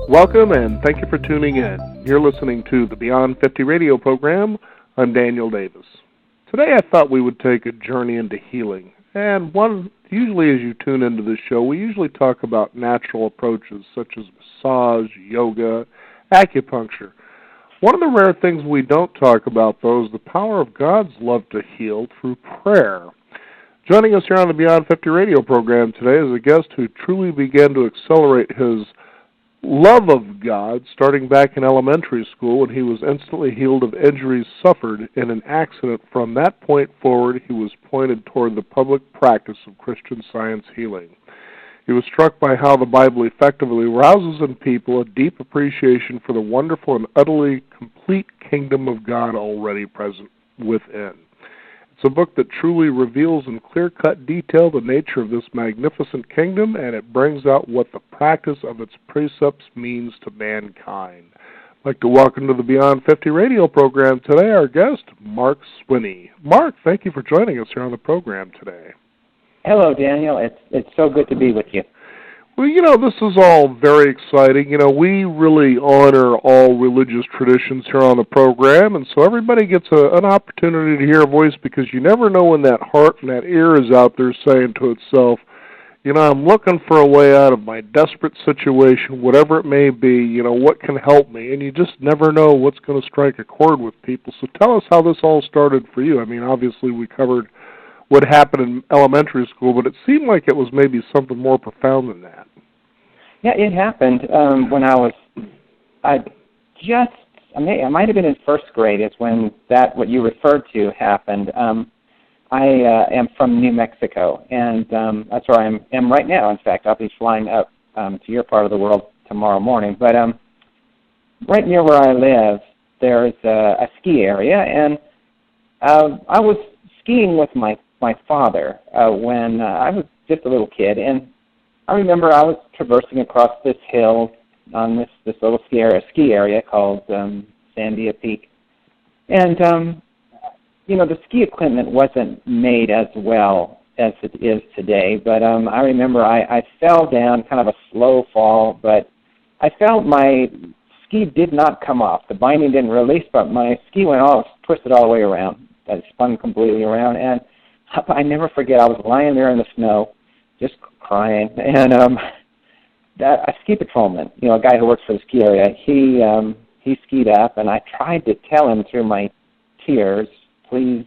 Welcome and thank you for tuning in. You're listening to the Beyond 50 radio program. I'm Daniel Davis. Today I thought we would take a journey into healing. And usually as you tune into this show, we usually talk about natural approaches such as massage, yoga, acupuncture. One of the rare things we don't talk about, though, is the power of God's love to heal through prayer. Joining us here on the Beyond 50 radio program today is a guest who truly began to accelerate his love of God starting back in elementary school when he was instantly healed of injuries suffered in an accident. From that point forward, he was pointed toward the public practice of Christian Science healing. He was struck by how the Bible effectively rouses in people a deep appreciation for the wonderful and utterly complete kingdom of God already present within. It's a book that truly reveals in clear-cut detail the nature of this magnificent kingdom, and it brings out what the practice of its precepts means to mankind. I'd like to welcome to the Beyond 50 radio program today our guest, Mark Swinney. Mark, thank you for joining us here on the program today. Hello, Daniel. It's so good to be with you. Well, this is all very exciting. We really honor all religious traditions here on the program, and so everybody gets an opportunity to hear a voice, because you never know when that heart and that ear is out there saying to itself, I'm looking for a way out of my desperate situation, whatever it may be, what can help me? And you just never know what's going to strike a chord with people. So tell us how this all started for you. I mean, obviously we covered what happened in elementary school, but it seemed like it was maybe something more profound than that. Yeah, it happened when I might have been in first grade. It's when what you referred to happened. I am from New Mexico, and that's where I am right now. In fact, I'll be flying up to your part of the world tomorrow morning. But right near where I live, there's a ski area, and I was skiing with my father when I was just a little kid, and I remember I was traversing across this hill on this little ski area called Sandia Peak, and the ski equipment wasn't made as well as it is today. But I remember I fell down, kind of a slow fall, but I felt my ski did not come off. The binding didn't release, but my ski went twisted all the way around. I spun completely around, and I never forget, I was lying there in the snow, just crying, and a ski patrolman, a guy who works for the ski area, he skied up, and I tried to tell him through my tears, please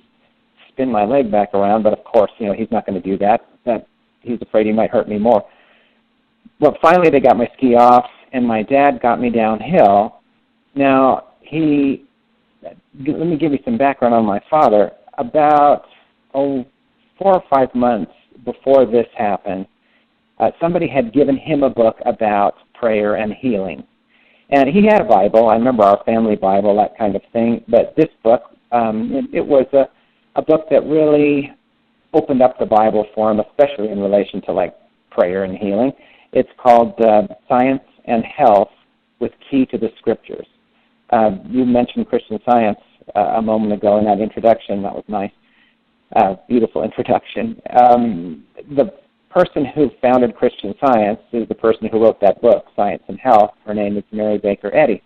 spin my leg back around, but of course, he's not going to do that. He's afraid he might hurt me more. Well, finally they got my ski off, and my dad got me downhill. Now, let me give you some background on my father. About 4 or 5 months before this happened, somebody had given him a book about prayer and healing. And he had a Bible. I remember our family Bible, that kind of thing. But this book, it was a book that really opened up the Bible for him, especially in relation to prayer and healing. It's called Science and Health with Key to the Scriptures. You mentioned Christian Science a moment ago in that introduction. That was nice. Beautiful introduction. The person who founded Christian Science is the person who wrote that book, Science and Health. Her name is Mary Baker Eddy.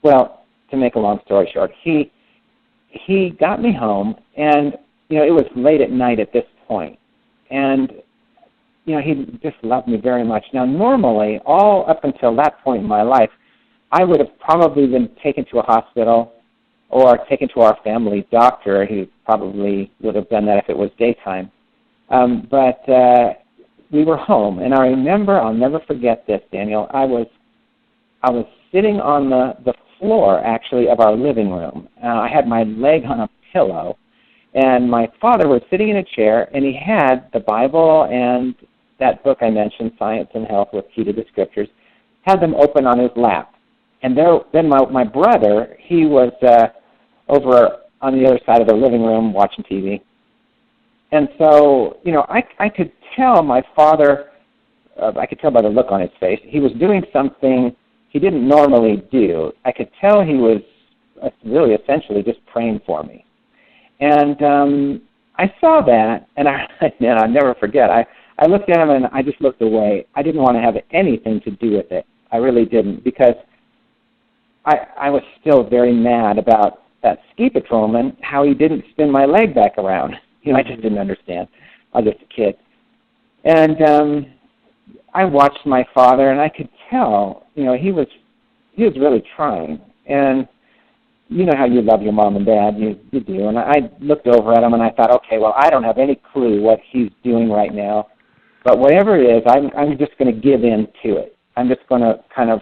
Well, to make a long story short, he got me home, and it was late at night at this point, and he just loved me very much. Now, normally, all up until that point in my life, I would have probably been taken to a hospital or taken to our family doctor. He probably would have done that if it was daytime. But we were home, and I remember, I'll never forget this, Daniel. I was sitting on the floor, actually, of our living room. I had my leg on a pillow, and my father was sitting in a chair, and he had the Bible and that book I mentioned, Science and Health with Key to the Scriptures, had them open on his lap. And then my brother, he was over on the other side of the living room watching TV. And so, I could tell my father, I could tell by the look on his face, he was doing something he didn't normally do. I could tell he was really essentially just praying for me. And I saw that, and I'll never forget. I looked at him, and I just looked away. I didn't want to have anything to do with it. I really didn't, because I was still very mad about that ski patrolman, how he didn't spin my leg back around. I just didn't understand. I was just a kid. And I watched my father, and I could tell, he was really trying. And you know how you love your mom and dad, you do. And I looked over at him, and I thought, okay, well, I don't have any clue what he's doing right now. But whatever it is, I'm just going to give in to it. I'm just going to kind of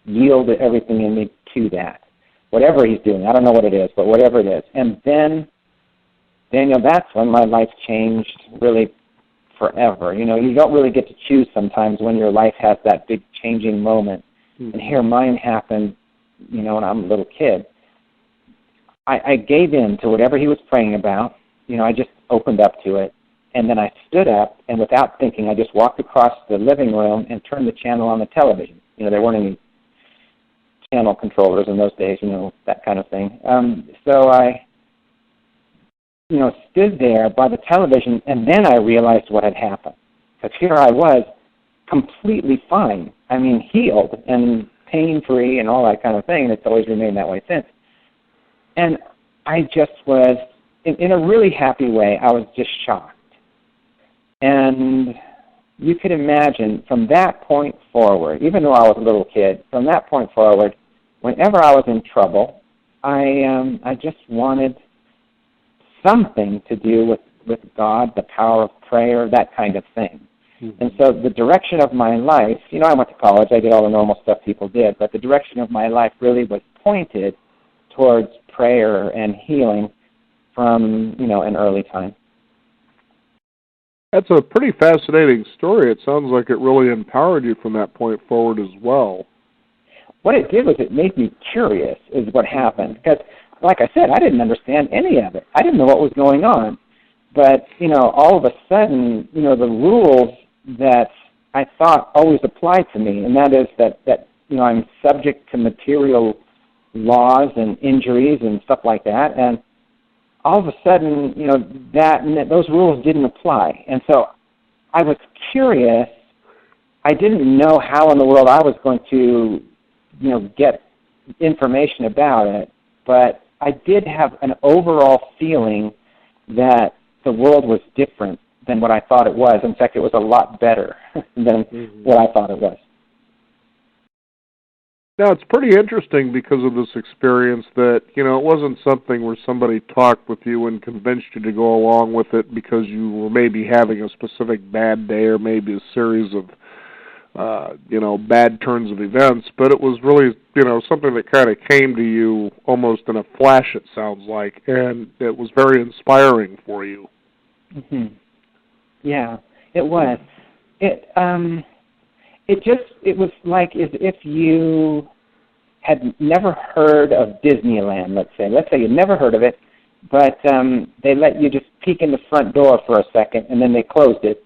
yield everything in me to that. Whatever he's doing, I don't know what it is, but whatever it is. And then, Daniel, that's when my life changed really forever. You don't really get to choose sometimes when your life has that big changing moment. Mm-hmm. And here mine happened, when I'm a little kid. I gave in to whatever he was praying about. I just opened up to it. And then I stood up, and without thinking, I just walked across the living room and turned the channel on the television. There weren't any channel controllers in those days, that kind of thing. So I, stood there by the television, and then I realized what had happened. Because here I was, completely fine. Healed and pain-free and all that kind of thing, and it's always remained that way since. And I just was, in a really happy way, I was just shocked. And you could imagine from that point forward, even though I was a little kid, from that point forward, whenever I was in trouble, I just wanted something to do with God, the power of prayer, that kind of thing. Mm-hmm. And so the direction of my life, I went to college, I did all the normal stuff people did, but the direction of my life really was pointed towards prayer and healing from, an early time. That's a pretty fascinating story. It sounds like it really empowered you from that point forward as well. What it did was it made me curious is what happened. Because, like I said, I didn't understand any of it. I didn't know what was going on. But, all of a sudden, the rules that I thought always applied to me, and that is that I'm subject to material laws and injuries and stuff like that, and all of a sudden, those rules didn't apply. And so I was curious. I didn't know how in the world I was going to, get information about it, but I did have an overall feeling that the world was different than what I thought it was. In fact, it was a lot better than what I thought it was. Now, it's pretty interesting because of this experience that, it wasn't something where somebody talked with you and convinced you to go along with it because you were maybe having a specific bad day or maybe a series of, bad turns of events, but it was really, something that kind of came to you almost in a flash, it sounds like, and it was very inspiring for you. Mm-hmm. Yeah, it was. It was like as if you had never heard of Disneyland, let's say. Let's say you'd never heard of it, but they let you just peek in the front door for a second, and then they closed it.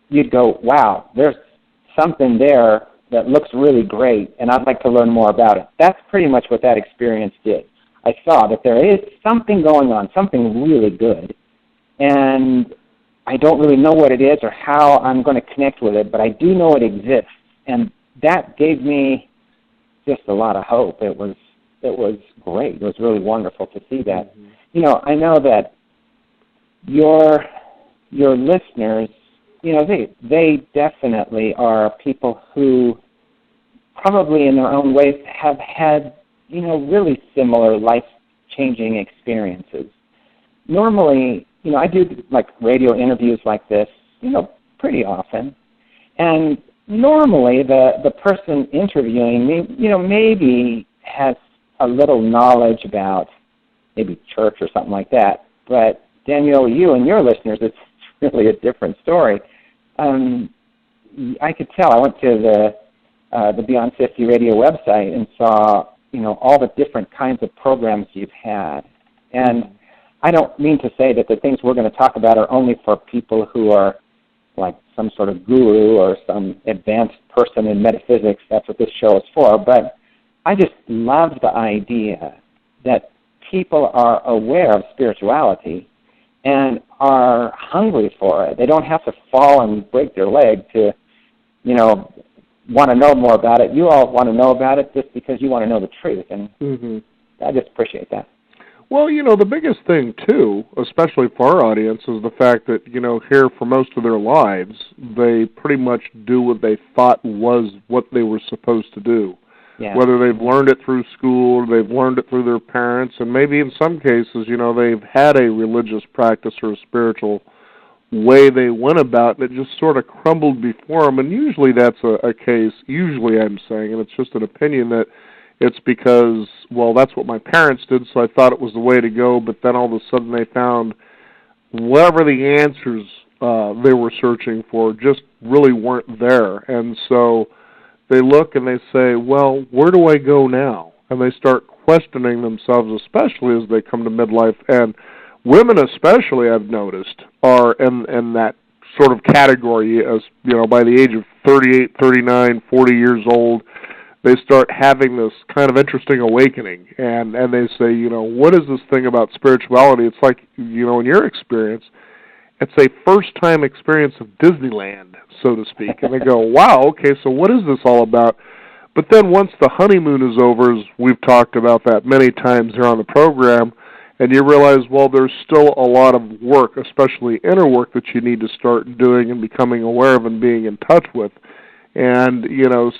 You'd go, wow, there's something there that looks really great, and I'd like to learn more about it. That's pretty much what that experience did. I saw that there is something going on, something really good, and I don't really know what it is or how I'm going to connect with it, but I do know it exists, and that gave me just a lot of hope. It was great. It was really wonderful to see that. Mm-hmm. I know that your listeners, they definitely are people who probably in their own ways have had, really similar life-changing experiences. Normally, I do like radio interviews like this, pretty often. And normally the person interviewing me, maybe has a little knowledge about maybe church or something like that. But Daniel, you and your listeners, it's really a different story. I could tell. I went to the Beyond 50 radio website and saw, all the different kinds of programs you've had. And I don't mean to say that the things we're going to talk about are only for people who are like some sort of guru or some advanced person in metaphysics. That's what this show is for. But I just love the idea that people are aware of spirituality and are hungry for it. They don't have to fall and break their leg to, want to know more about it. You all want to know about it just because you want to know the truth, and I just appreciate that. Well, the biggest thing, too, especially for our audience, is the fact that, here for most of their lives, they pretty much do what they thought was what they were supposed to do. Yeah. Whether they've learned it through school, or they've learned it through their parents, and maybe in some cases, they've had a religious practice or a spiritual way they went about, and it just sort of crumbled before them. And usually that's a case, usually I'm saying, and it's just an opinion, that it's because, well, that's what my parents did, so I thought it was the way to go, but then all of a sudden they found whatever the answers they were searching for just really weren't there. And so they look and they say, well, where do I go now? And they start questioning themselves, especially as they come to midlife. And women especially, I've noticed, are in that sort of category as, by the age of 38, 39, 40 years old, they start having this kind of interesting awakening, and they say, what is this thing about spirituality? It's like, in your experience, it's a first-time experience of Disneyland, so to speak. And they go, wow, okay, so what is this all about? But then once the honeymoon is over, as we've talked about that many times here on the program, and you realize, well, there's still a lot of work, especially inner work, that you need to start doing and becoming aware of and being in touch with. And,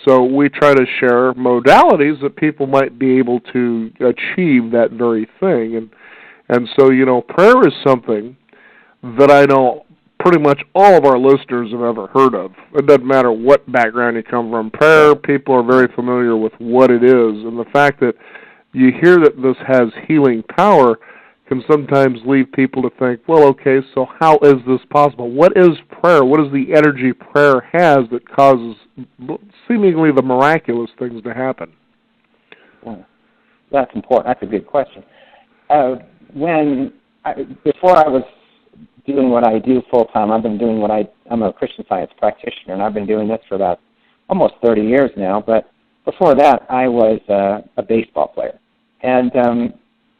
so we try to share modalities that people might be able to achieve that very thing. And so, prayer is something that I know pretty much all of our listeners have ever heard of. It doesn't matter what background you come from. Prayer, people are very familiar with what it is. And the fact that you hear that this has healing power can sometimes lead people to think, well, okay, so how is this possible? What is prayer? What is the energy prayer has that causes seemingly the miraculous things to happen? Well, that's important. That's a good question. Before I was doing what I do full-time, I'm a Christian Science practitioner, and I've been doing this for about almost 30 years now. But before that, I was a baseball player. And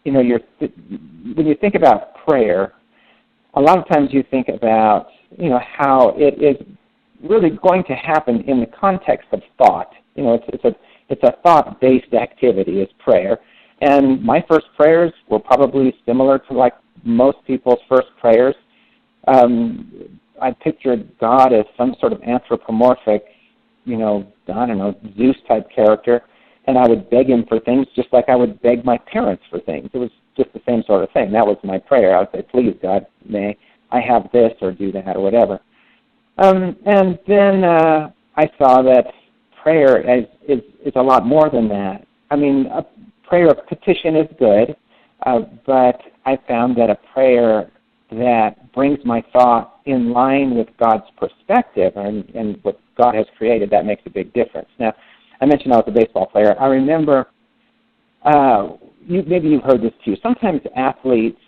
when you think about prayer, a lot of times you think about, how it is really going to happen in the context of thought. It's a thought-based activity, is prayer. And my first prayers were probably similar to like most people's first prayers. I pictured God as some sort of anthropomorphic, Zeus-type character. And I would beg him for things just like I would beg my parents for things. It was just the same sort of thing. That was my prayer. I would say, please, God, may I have this or do that or whatever. And then I saw that prayer is a lot more than that. I mean, a prayer of petition is good, but I found that a prayer that brings my thought in line with God's perspective and what God has created, that makes a big difference. Now, I mentioned I was a baseball player. I remember, maybe you've heard this too, sometimes athletes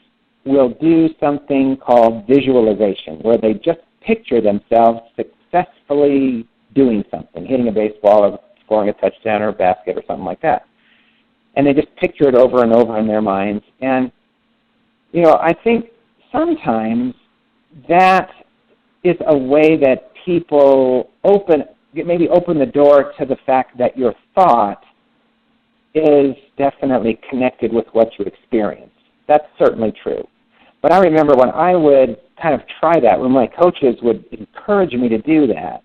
will do something called visualization, where they just picture themselves successfully doing something, hitting a baseball or scoring a touchdown or a basket or something like that. And they just picture it over and over in their minds. And, I think sometimes that is a way that people maybe open the door to the fact that your thought is definitely connected with what you experience. That's certainly true. But I remember when I would kind of try that, when my coaches would encourage me to do that,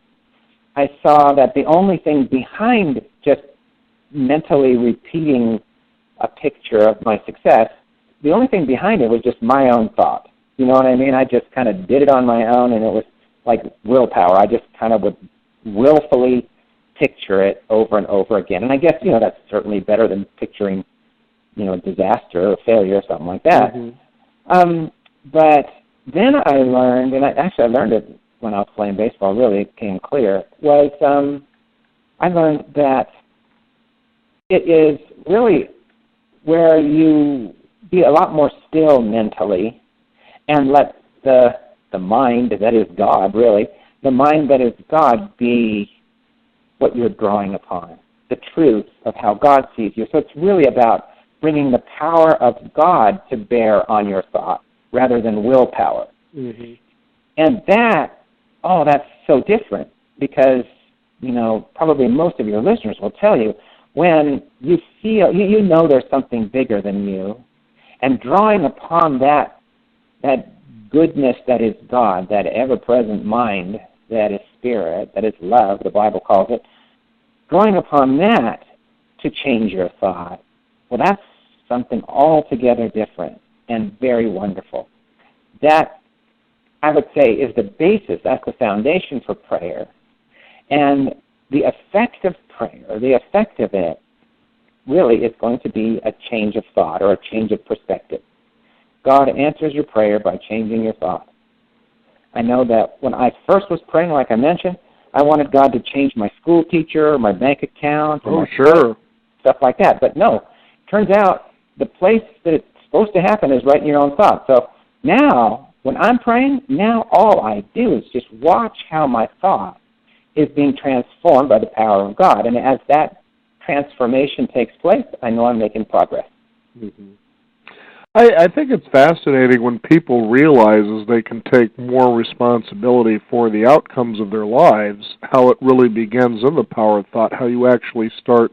I saw that the only thing behind just mentally repeating a picture of my success, the only thing behind it was just my own thought. You know what I mean? I just kind of did it on my own, and it was like willpower. I just kind of would willfully picture it over and over again. And I guess, that's certainly better than picturing, disaster or failure or something like that. Mm-hmm. But then I learned, and I learned it when I was playing baseball, really it came clear, was I learned that it is really where you be a lot more still mentally and let the mind, that is God, really, the mind that is God be what you're drawing upon, the truth of how God sees you. So it's really about bringing the power of God to bear on your thought rather than willpower. Mm-hmm. And that's so different because probably most of your listeners will tell you, when you feel, you know there's something bigger than you, and drawing upon that goodness that is God, that ever-present mind, that is spirit, that is love, the Bible calls it, drawing upon that to change your thought, well, that's something altogether different and very wonderful. That, I would say, is the basis, that's the foundation for prayer. And the effect of prayer, the effect of it, really is going to be a change of thought or a change of perspective. God answers your prayer by changing your thought. I know that when I first was praying, like I mentioned, I wanted God to change my school teacher, my bank account, oh, sure, stuff like that. But no, turns out the place that it's supposed to happen is right in your own thought. So now, when I'm praying, now all I do is just watch how my thought is being transformed by the power of God. And as that transformation takes place, I know I'm making progress. Mm-hmm. I think it's fascinating when people realize they can take more responsibility for the outcomes of their lives, how it really begins in the power of thought, how you actually start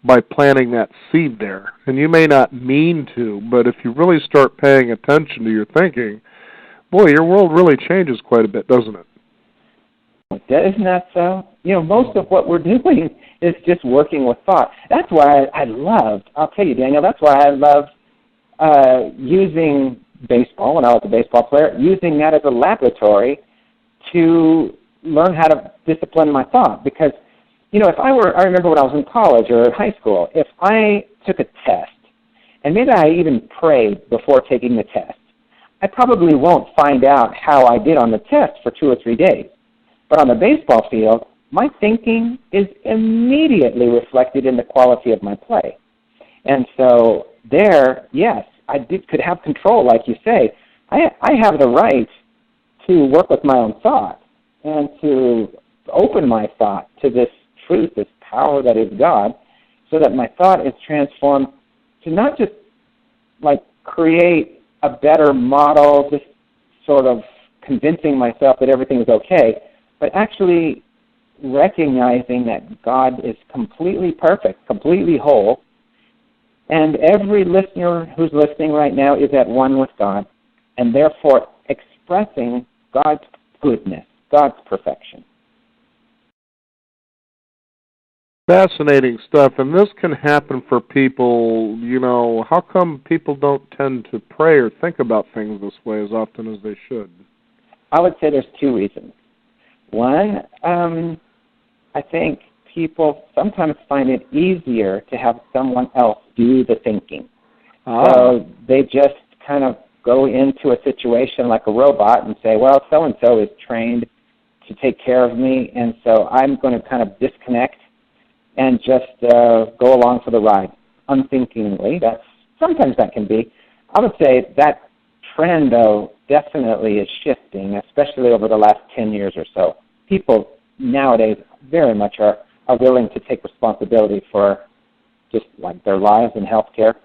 by planting that seed there. And you may not mean to, but if you really start paying attention to your thinking, boy, your world really changes quite a bit, doesn't it? Isn't that so? Most of what we're doing is just working with thought. That's why I'll tell you, Daniel, that's why I loved using baseball, when I was a baseball player, using that as a laboratory to learn how to discipline my thought. Because, I remember when I was in college or high school, if I took a test, and maybe I even prayed before taking the test, I probably won't find out how I did on the test for 2 or 3 days. But on the baseball field, my thinking is immediately reflected in the quality of my play. And so there, yes, I could have control, like you say. I have the right to work with my own thought and to open my thought to this truth, this power that is God, so that my thought is transformed to not just create a better model, just sort of convincing myself that everything is okay, but actually recognizing that God is completely perfect, completely whole, and every listener who's listening right now is at one with God, and therefore expressing God's goodness, God's perfection. Fascinating stuff, and this can happen for people, how come people don't tend to pray or think about things this way as often as they should? I would say there's 2 reasons. One, I think people sometimes find it easier to have someone else do the thinking. So they just kind of go into a situation like a robot and say, well, so-and-so is trained to take care of me, and so I'm going to kind of disconnect and just go along for the ride unthinkingly. Sometimes that can be. I would say that trend, though, definitely is shifting, especially over the last 10 years or so. People nowadays very much are willing to take responsibility for just like their lives and health care.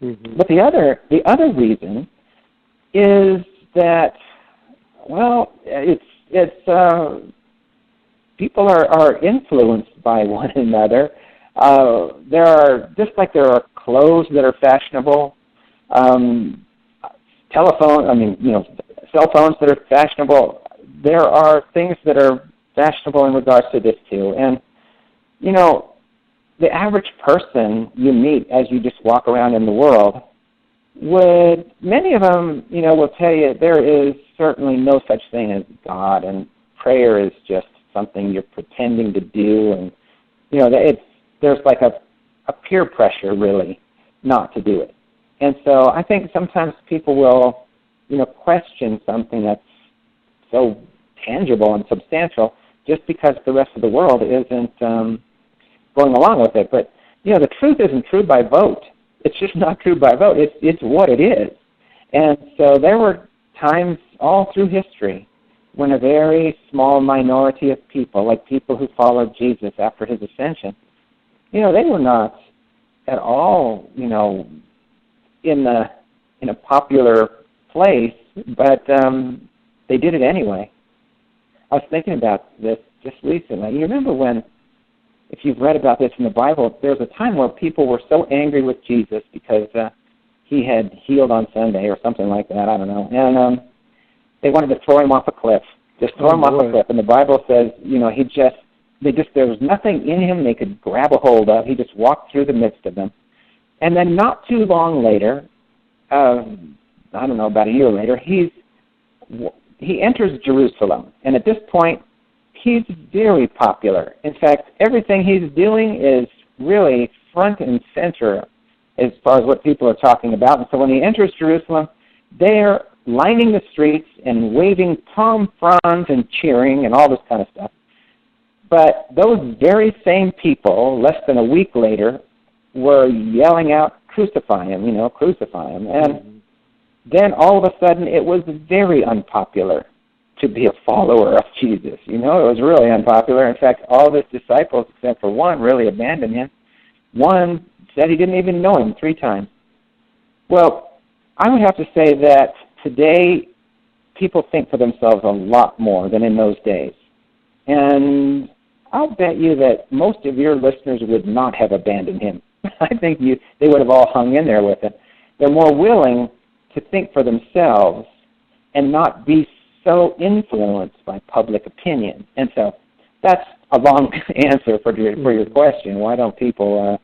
Mm-hmm. But the other reason is that, well, it's people are influenced by one another. There are, just like there are clothes that are fashionable, cell phones that are fashionable, there are things that are fashionable in regards to this too. And, the average person you meet as you just walk around in the world many of them, will tell you there is certainly no such thing as God, and prayer is just something you're pretending to do, and, there's like a peer pressure, really, not to do it. And so I think sometimes people will, question something that's so tangible and substantial just because the rest of the world isn't going along with it. But, the truth isn't true by vote. It's just not true by vote. It's what it is. And so there were times all through history when a very small minority of people, like people who followed Jesus after his ascension, they were not at all, in a popular place, but they did it anyway. I was thinking about this just recently. You remember when, if you've read about this in the Bible, there was a time where people were so angry with Jesus because he had healed on Sunday or something like that, I don't know. And they wanted to throw him off a cliff, just throw him off a cliff. And the Bible says, there was nothing in him they could grab a hold of. He just walked through the midst of them. And then not too long later, I don't know, about a year later, he enters Jerusalem. And at this point, he's very popular. In fact, everything he's doing is really front and center as far as what people are talking about. And so when he enters Jerusalem, they're lining the streets and waving palm fronds and cheering and all this kind of stuff. But those very same people, less than a week later, were yelling out, crucify him, crucify him. And then all of a sudden it was very unpopular to be a follower of Jesus. It was really unpopular. In fact, all of his disciples, except for one, really abandoned him. One said he didn't even know him 3 times. Well, I would have to say that today people think for themselves a lot more than in those days. And I'll bet you that most of your listeners would not have abandoned him. I think they would have all hung in there with him. They're more willing to think for themselves and not be so influenced by public opinion. And so that's a long answer for your question. Why don't people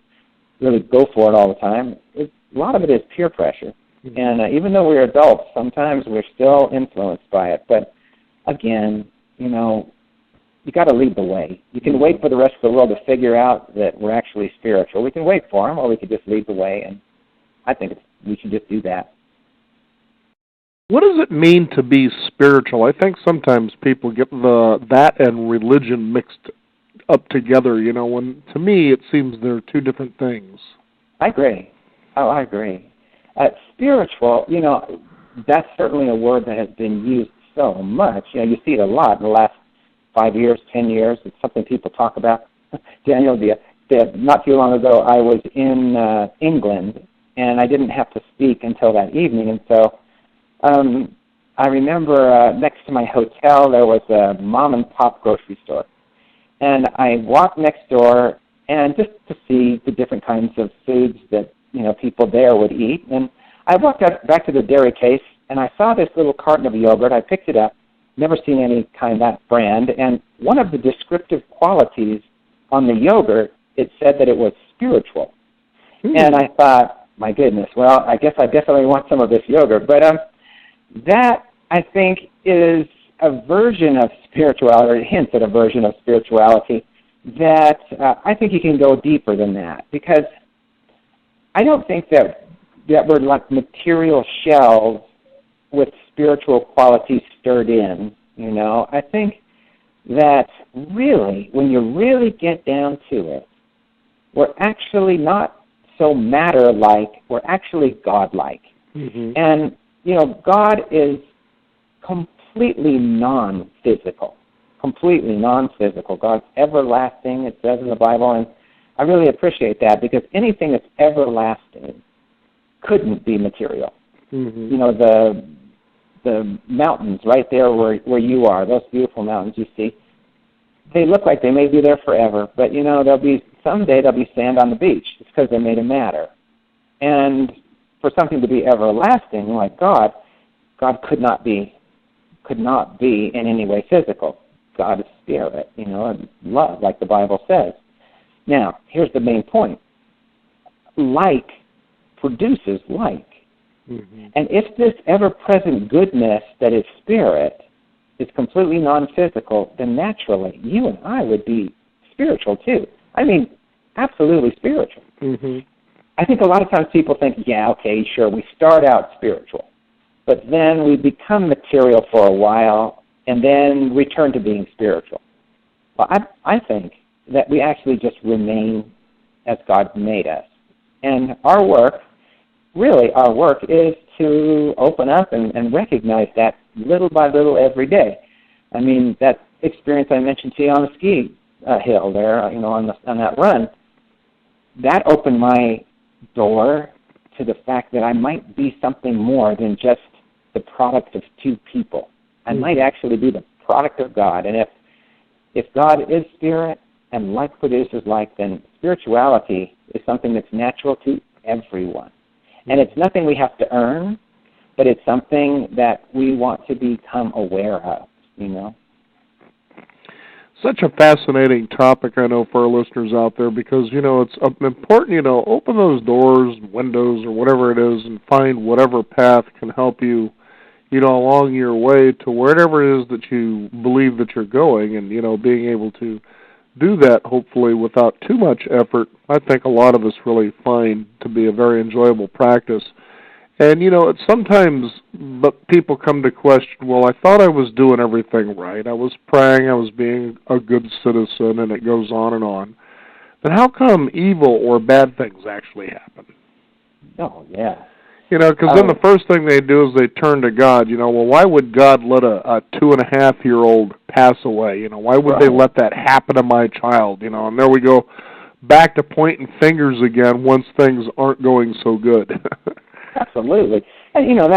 really go for it all the time? A lot of it is peer pressure. And even though we're adults, sometimes we're still influenced by it. But again, you got to lead the way. You can wait for the rest of the world to figure out that we're actually spiritual. We can wait for them, or we can just lead the way. And I think we should just do that. What does it mean to be spiritual? I think sometimes people get that and religion mixed up together. When to me it seems they're 2 different things. I agree. Oh, I agree. Spiritual, that's certainly a word that has been used so much. You see it a lot in the last 5 years, 10 years. It's something people talk about. Daniel, not too long ago, I was in England, and I didn't have to speak until that evening. And so I remember next to my hotel, there was a mom-and-pop grocery store. And I walked next door and just to see the different kinds of foods that people there would eat. And I walked back to the dairy case, and I saw this little carton of yogurt. I picked it up, never seen any kind of that brand. And one of the descriptive qualities on the yogurt, it said that it was spiritual. And I thought, my goodness, well, I guess I definitely want some of this yogurt. But that, I think, is a version of spirituality, or hints at a version of spirituality, that I think you can go deeper than that. Because I don't think that we're like material shells with spiritual qualities stirred in, I think that really, when you really get down to it, we're actually not so matter-like, we're actually God-like. And, God is completely non-physical. God's everlasting, it says in the Bible, and I really appreciate that, because anything that's everlasting couldn't be material. The mountains right there where you are, those beautiful mountains you see, they look like they may be there forever, but someday there'll be sand on the beach. It's because they're made of matter. And for something to be everlasting like God could not be in any way physical. God is spirit, and love, like the Bible says. Now, here's the main point. Like produces like. And if this ever-present goodness that is spirit is completely non-physical, then naturally you and I would be spiritual too. I mean, absolutely spiritual. I think a lot of times people think, yeah, okay, sure, we start out spiritual, but then we become material for a while and then return to being spiritual. Well, I think that we actually just remain as God made us. And our work is to open up and recognize that little by little every day. I mean, that experience I mentioned to you on the ski hill there, on that run, that opened my door to the fact that I might be something more than just the product of 2 people. I might actually be the product of God. And if God is spirit and like produces like, then spirituality is something that's natural to everyone. And it's nothing we have to earn, but it's something that we want to become aware of, you know. Such a fascinating topic, I know, for our listeners out there, because, you know, it's important, you know, open those doors, windows, or whatever it is, and find whatever path can help you, you know, along your way to wherever it is that you believe that you're going, and, you know, being able to do that, hopefully, without too much effort, I think a lot of us really find to be a very enjoyable practice. And, you know, it's sometimes but people come to question, well, I thought I was doing everything right. I was praying, I was being a good citizen, and it goes on and on. But how come evil or bad things actually happen? Oh, yeah. You know, because then the first thing they do is they turn to God. You know, well, why would God let a 2.5-year-old pass away? You know, why would they let that happen to my child? You know, and there we go back to pointing fingers again once things aren't going so good. Absolutely. And, you know,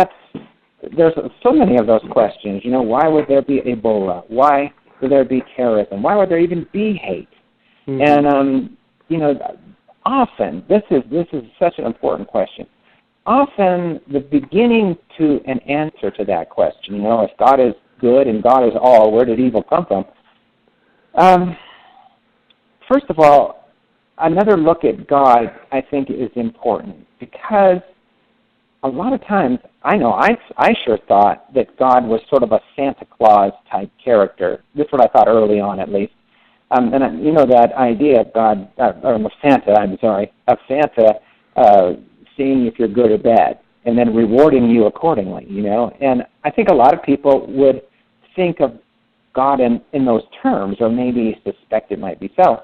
there's so many of those questions. You know, why would there be Ebola? Why would there be terrorism? Why would there even be hate? Mm-hmm. And, you know, often, this is such an important question. Often the beginning to an answer to that question, you know, if God is good and God is all, where did evil come from? First of all, another look at God, I think, is important, because a lot of times, I know, I sure thought that God was sort of a Santa Claus type character. This is what I thought early on, at least. And you know, that idea of God, of Santa seeing if you're good or bad, and then rewarding you accordingly, you know. And I think a lot of people would think of God in those terms, or maybe suspect it might be so.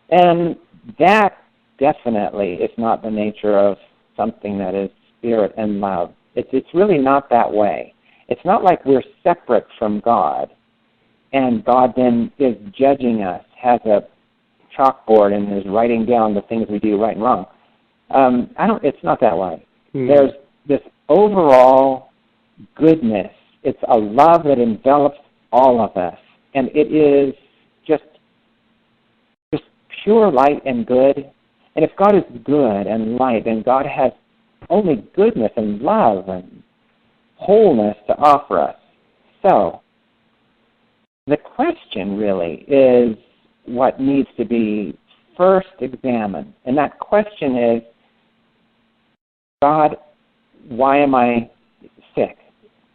And that definitely is not the nature of something that is spirit and love. It's really not that way. It's not like we're separate from God, and God then is judging us, has a chalkboard, and is writing down the things we do right and wrong. It's not that way. Mm-hmm. There's this overall goodness. It's a love that envelops all of us, and it is just pure light and good. And if God is good and light, then God has only goodness and love and wholeness to offer us. So the question really is what needs to be first examined, and that question is, God, why am I sick?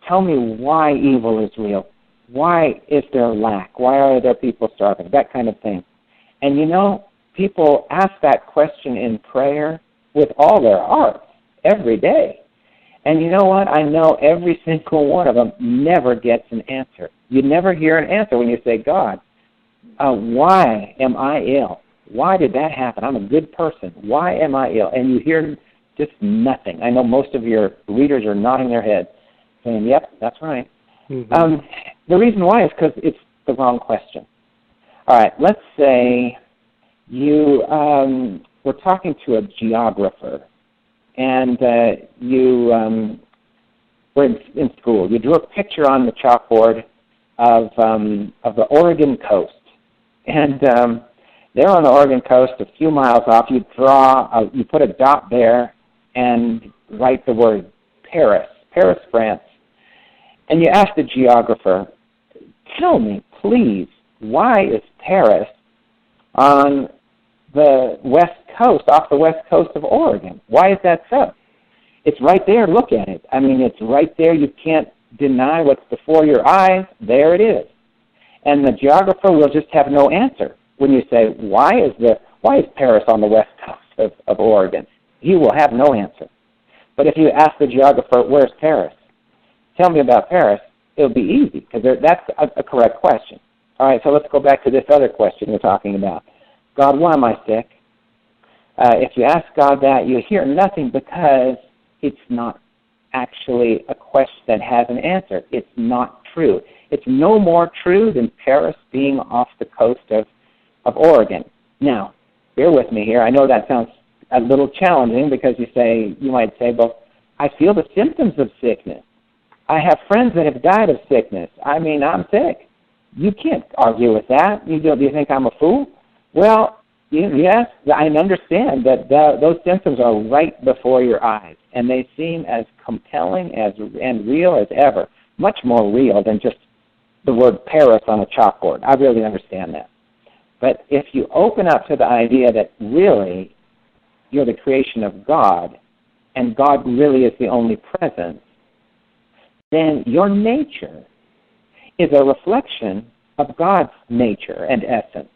Tell me why evil is real. Why is there lack? Why are there people starving? That kind of thing. And you know, people ask that question in prayer with all their hearts every day. And you know what? I know every single one of them never gets an answer. You never hear an answer when you say, God, why am I ill? Why did that happen? I'm a good person. Why am I ill? And you hear just nothing. I know most of your readers are nodding their heads, saying, yep, that's right. Mm-hmm. The reason why is because it's the wrong question. All right, let's say you were talking to a geographer, and you were in school. You drew a picture on the chalkboard of the Oregon coast. And there on the Oregon coast, a few miles off, you put a dot there and write the word Paris, France. And you ask the geographer, tell me, please, why is Paris on the west coast, off the west coast of Oregon? Why is that so? It's right there. Look at it. I mean, it's right there. You can't deny what's before your eyes. There it is. And the geographer will just have no answer when you say, why is Paris on the west coast of Oregon? He will have no answer. But if you ask the geographer, where's Paris? Tell me about Paris, it'll be easy, because that's a correct question. All right, so let's go back to this other question we're talking about. God, why am I sick? If you ask God that, you hear nothing, because it's not actually a question that has an answer. It's not true. It's no more true than Paris being off the coast of Oregon. Now, bear with me here. I know that sounds a little challenging, because you might say, well, I feel the symptoms of sickness. I have friends that have died of sickness. I mean, I'm sick. You can't argue with that. Do you think I'm a fool? Well, yes, I understand that those symptoms are right before your eyes, and they seem as compelling and real as ever, much more real than just the word Paris on a chalkboard. I really understand that. But if you open up to the idea that really you're the creation of God, and God really is the only presence, then your nature is a reflection of God's nature and essence.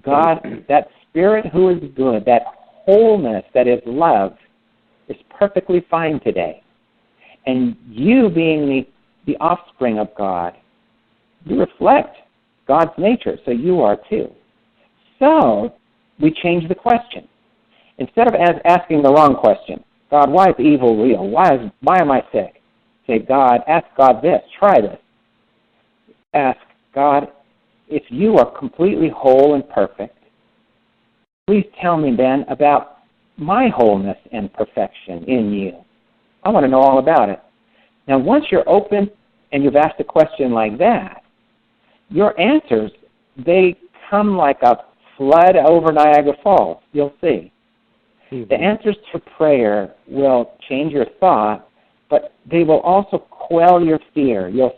God, that Spirit who is good, that wholeness that is love, is perfectly fine today. And you being the offspring of God, you reflect God's nature, so you are too. So we change the question. Instead of asking the wrong question, God, why is evil real? Why am I sick? Say, God, ask God this, try this. Ask, God, if you are completely whole and perfect, please tell me then about my wholeness and perfection in you. I want to know all about it. Now, once you're open and you've asked a question like that, your answers, they come like a flood over Niagara Falls, you'll see. Mm-hmm. The answers to prayer will change your thought, but they will also quell your fear. You'll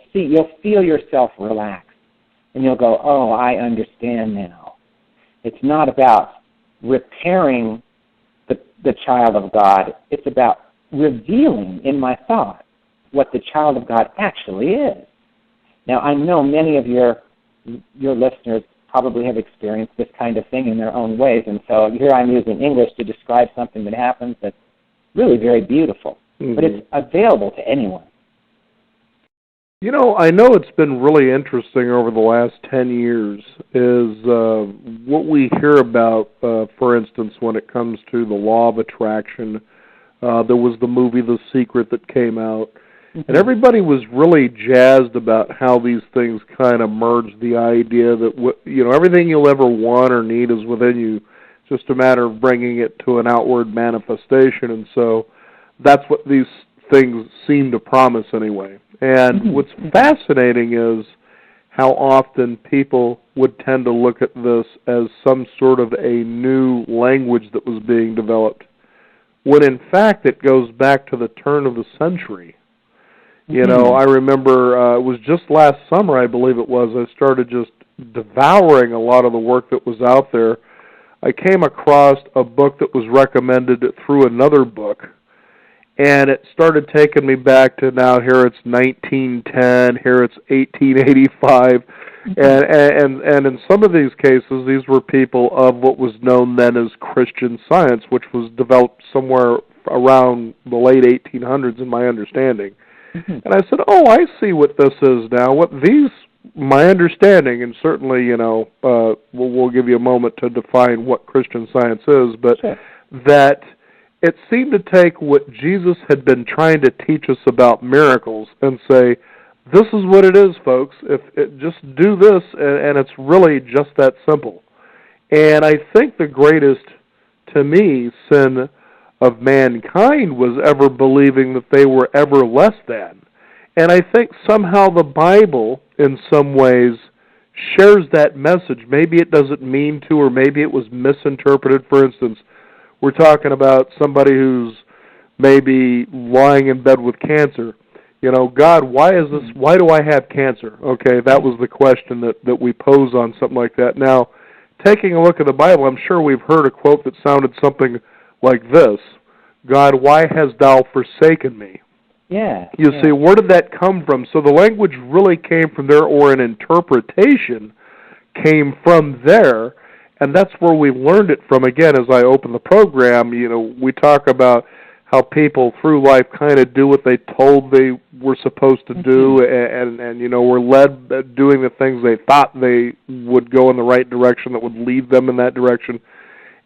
feel yourself relax, and you'll go, oh, I understand now. It's not about repairing the child of God. It's about revealing in my thought what the child of God actually is. Now, I know many of your listeners probably have experienced this kind of thing in their own ways, and so here I'm using English to describe something that happens that's really very beautiful. Mm-hmm. But it's available to anyone. You know, I know it's been really interesting over the last 10 years is what we hear about, for instance, when it comes to the law of attraction. There was the movie The Secret that came out, mm-hmm. and everybody was really jazzed about how these things kind of merged the idea that, everything you'll ever want or need is within you. It's just a matter of bringing it to an outward manifestation, and so that's what these things seem to promise anyway. And mm-hmm. what's fascinating is how often people would tend to look at this as some sort of a new language that was being developed, when in fact it goes back to the turn of the century. Mm-hmm. I remember it was just last summer, I believe it was, I started just devouring a lot of the work that was out there. I came across a book that was recommended through another book, and it started taking me back to now, here it's 1910, here it's 1885, and in some of these cases, these were people of what was known then as Christian Science, which was developed somewhere around the late 1800s, in my understanding. Mm-hmm. And I said, oh, I see what this is now. My understanding, and certainly, we'll give you a moment to define what Christian Science is, but sure. That it seemed to take what Jesus had been trying to teach us about miracles and say, this is what it is, folks. Just do this, and it's really just that simple. And I think the greatest, to me, sin of mankind was ever believing that they were ever less than. And I think somehow the Bible, in some ways, shares that message. Maybe it doesn't mean to, or maybe it was misinterpreted. For instance, we're talking about somebody who's maybe lying in bed with cancer. God, why do I have cancer? Okay, that was the question that we pose on something like that. Now, taking a look at the Bible, I'm sure we've heard a quote that sounded something like this: God, why hast thou forsaken me? Yeah. You see, where did that come from? So the language really came from there, or an interpretation came from there. And that's where we learned it from. Again, as I open the program, we talk about how people through life kind of do what they told they were supposed to do, and were led doing the things they thought they would go in the right direction that would lead them in that direction.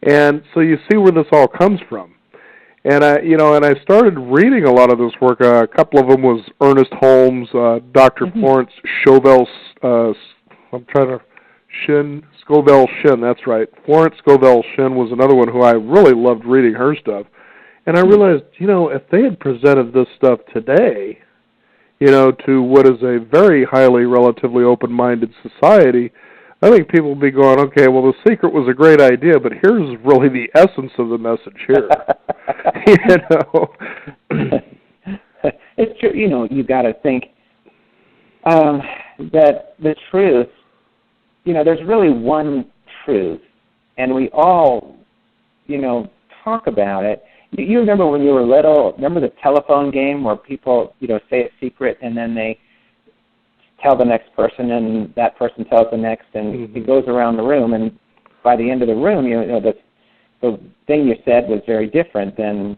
And so you see where this all comes from. And I started reading a lot of this work. A couple of them was Ernest Holmes, Dr. Mm-hmm. Florence Scovel Shinn, that's right. Florence Scovel Shinn was another one who I really loved reading her stuff. And I realized, if they had presented this stuff today, to what is a very highly relatively open-minded society, I think people will be going, okay, well, The Secret was a great idea, but here's really the essence of the message here. It's true. You got to think that the truth, there's really one truth, and we all, talk about it. You remember when you were little, remember the telephone game where people, say a secret and then they tell the next person and that person tells the next, and it goes around the room, and by the end of the room, the thing you said was very different than,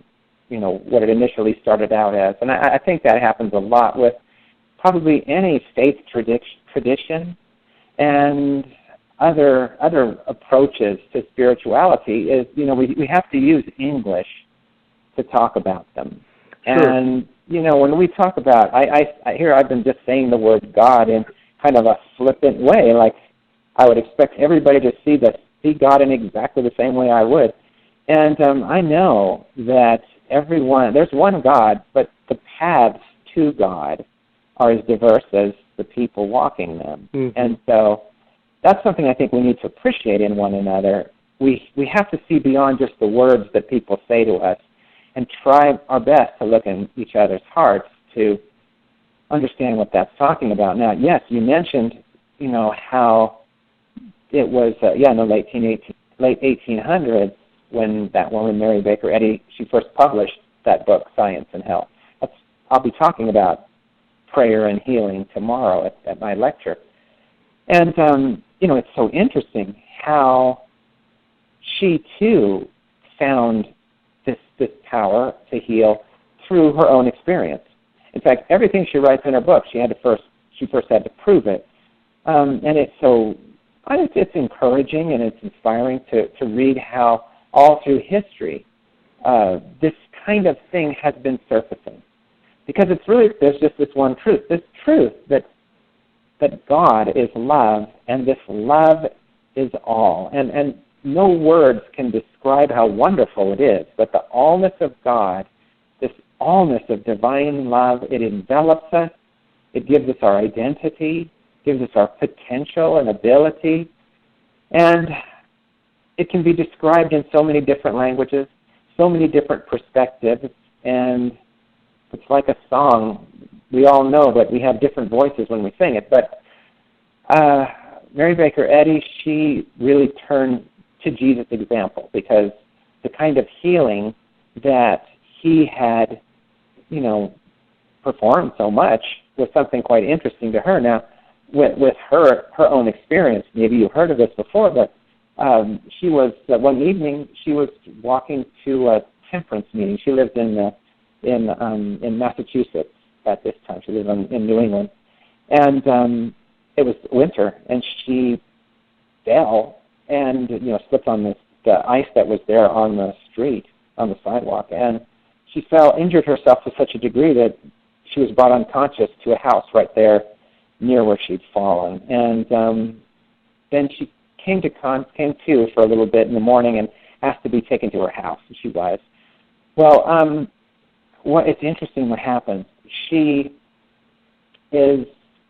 what it initially started out as. And I think that happens a lot with probably any faith tradition and other approaches to spirituality is, we have to use English to talk about them. Sure. And, when we talk about, I hear I've been just saying the word God in kind of a flippant way, like I would expect everybody to see God in exactly the same way I would. And I know that there's one God, but the paths to God are as diverse as the people walking them. Mm-hmm. And so that's something I think we need to appreciate in one another. We have to see beyond just the words that people say to us and try our best to look in each other's hearts to understand what that's talking about. Now, yes, you mentioned, how it was, in the late 1800s when that woman, Mary Baker Eddy, she first published that book, Science and Health. I'll be talking about prayer and healing tomorrow at my lecture. And, it's so interesting how she, too, found this power to heal through her own experience. In fact, everything she writes in her book, she first had to prove it. And it's encouraging and it's inspiring to read how all through history this kind of thing has been surfacing. Because there's just this one truth, this truth that God is love, and this love is all. And no words can describe how wonderful it is, but the allness of God, this allness of divine love, it envelops us, it gives us our identity, gives us our potential and ability, and it can be described in so many different languages, so many different perspectives, and it's like a song. We all know that we have different voices when we sing it, but Mary Baker Eddy, she really turned to Jesus' example, because the kind of healing that he had, performed so much was something quite interesting to her. Now, with her own experience, maybe you've heard of this before, but she was, one evening, she was walking to a temperance meeting. She lived in Massachusetts at this time. She lived in New England. And it was winter, and she fell and, slipped on the ice that was there on the street, on the sidewalk. And she injured herself to such a degree that she was brought unconscious to a house right there near where she'd fallen. And then she came to for a little bit in the morning and asked to be taken to her house, and she was. Well, it's interesting what happens. She is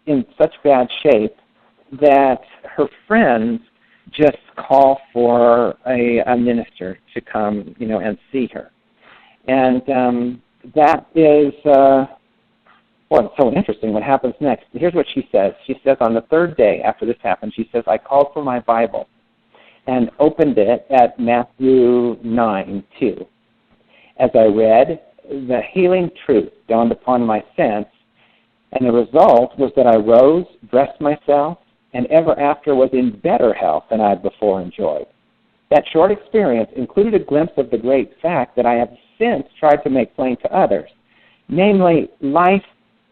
in such bad shape that her friends just call for a minister to come, and see her. And that is, it's so interesting what happens next. Here's what she says. She says, on the third day after this happened, she says, I called for my Bible and opened it at Matthew 9:2. As I read, the healing truth dawned upon my sense, and the result was that I rose, dressed myself, and ever after was in better health than I had before enjoyed. That short experience included a glimpse of the great fact that I have since tried to make plain to others, namely life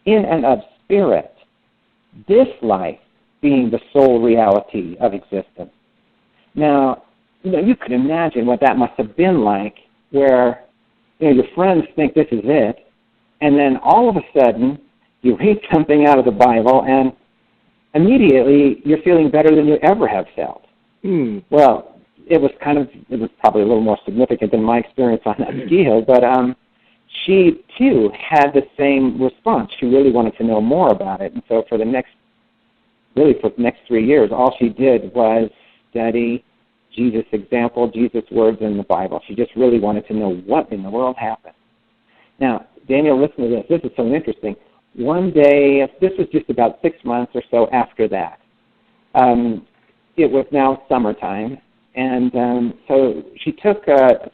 in and of spirit, this life being the sole reality of existence. Now, you could imagine what that must have been like, where your friends think this is it, and then all of a sudden you read something out of the Bible, and immediately you're feeling better than you ever have felt. Well, it was probably a little more significant than my experience on that ski hill, but she, too, had the same response. She really wanted to know more about it. And so for the next 3 years, all she did was study Jesus' example, Jesus' words in the Bible. She just really wanted to know what in the world happened. Now, Daniel, listen to this. This is so interesting. One day, this was just about 6 months or so after that. It was now summertime, and so she took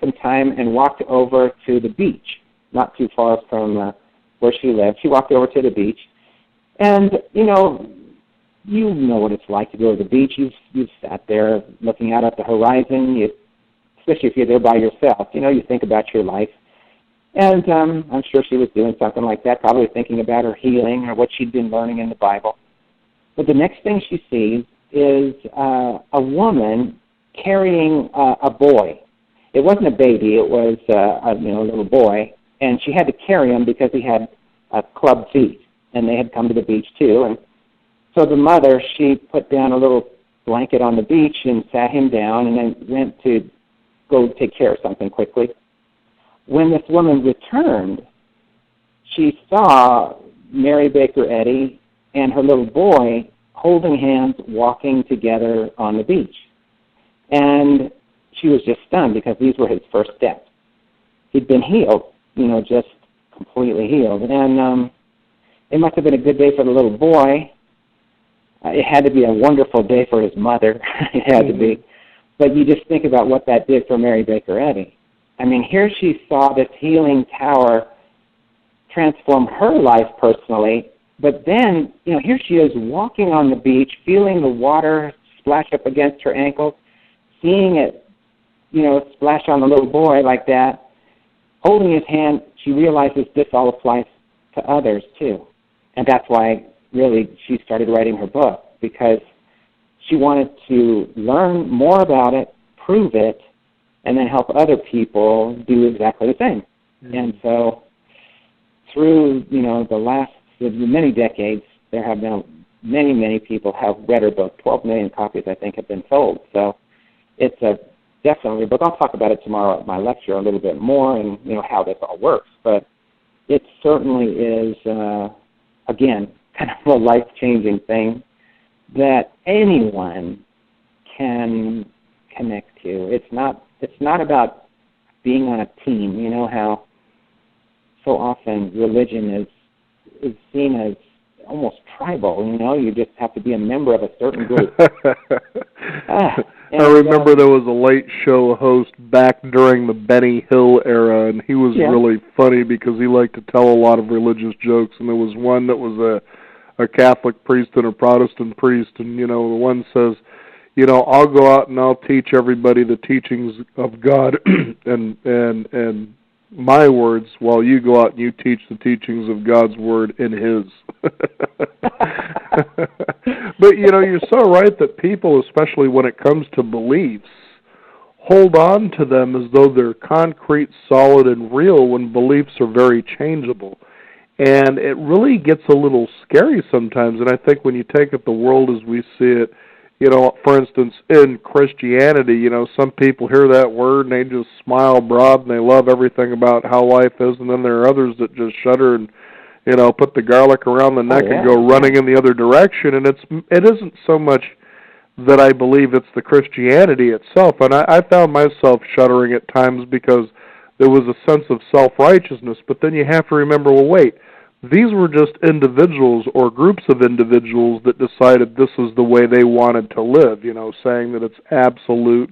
some time and walked over to the beach, not too far from where she lived. She walked over to the beach, and, you know what it's like to go to the beach. You've sat there looking out at the horizon, especially if you're there by yourself. You think about your life. And I'm sure she was doing something like that, probably thinking about her healing or what she'd been learning in the Bible. But the next thing she sees is a woman carrying a boy. It wasn't a baby; it was a little boy, and she had to carry him because he had club feet, and they had come to the beach too. And so the mother, she put down a little blanket on the beach and sat him down, and then went to go take care of something quickly. When this woman returned, she saw Mary Baker Eddy and her little boy holding hands, walking together on the beach. And she was just stunned because these were his first steps. He'd been healed, just completely healed. And it must have been a good day for the little boy. It had to be a wonderful day for his mother. It had to be. But you just think about what that did for Mary Baker Eddy. I mean, here she saw this healing power transform her life personally, but then, here she is walking on the beach, feeling the water splash up against her ankles, seeing it, splash on the little boy like that, holding his hand. She realizes this all applies to others too. And that's why, really, she started writing her book, because she wanted to learn more about it, prove it, and then help other people do exactly the same. Mm-hmm. And so through, the last many decades, there have been many, many people have read her book. 12 million copies, I think, have been sold. So it's definitely a book. I'll talk about it tomorrow at my lecture a little bit more and, how this all works. But it certainly is, again, kind of a life-changing thing that anyone can connect to. It's not about being on a team. You know how so often religion is seen as almost tribal. You just have to be a member of a certain group. I remember there was a late show host back during the Benny Hill era, and he was really funny because he liked to tell a lot of religious jokes, and there was one that was a Catholic priest and a Protestant priest, and, the one says, I'll go out and I'll teach everybody the teachings of God and my words, while you go out and you teach the teachings of God's word in his. But, you're so right that people, especially when it comes to beliefs, hold on to them as though they're concrete, solid, and real when beliefs are very changeable. And it really gets a little scary sometimes, and I think when you take up the world as we see it, for instance, in Christianity, some people hear that word and they just smile broad and they love everything about how life is, and then there are others that just shudder and, put the garlic around the neck and go running in the other direction. And it isn't so much that I believe it's the Christianity itself, and I found myself shuddering at times because there was a sense of self-righteousness, but then you have to remember, well, wait, these were just individuals or groups of individuals that decided this is the way they wanted to live, saying that it's absolute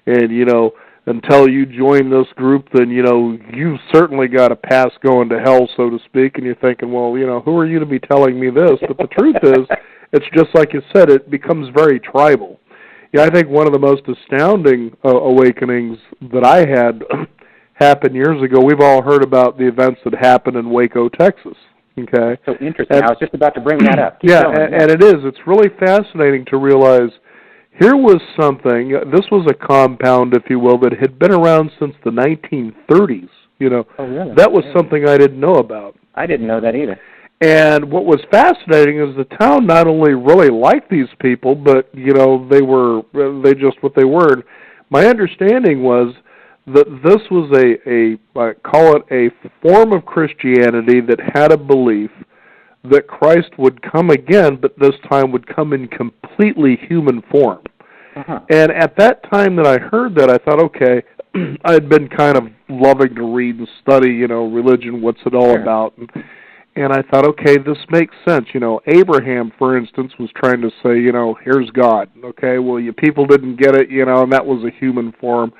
and until you join this group, then, you've certainly got a pass going to hell, so to speak, and you're thinking, well, who are you to be telling me this? But the truth is, it's just like you said, it becomes very tribal. I think one of the most astounding awakenings that I had happened years ago. We've all heard about the events that happened in Waco, Texas. Okay, so interesting. I was just about to bring that up. And it is. It's really fascinating to realize here was something. This was a compound, if you will, that had been around since the 1930s. Oh, really? That was something I didn't know about. I didn't know that either. And what was fascinating is the town not only really liked these people, but they just what they were. My understanding was that this was call it a form of Christianity that had a belief that Christ would come again, but this time would come in completely human form. Uh-huh. And at that time that I heard that, I thought, okay, I had been kind of loving to read and study, religion, what's it all about, and I thought, okay, this makes sense. Abraham, for instance, was trying to say, here's God. Okay, well, you people didn't get it, and that was a human form.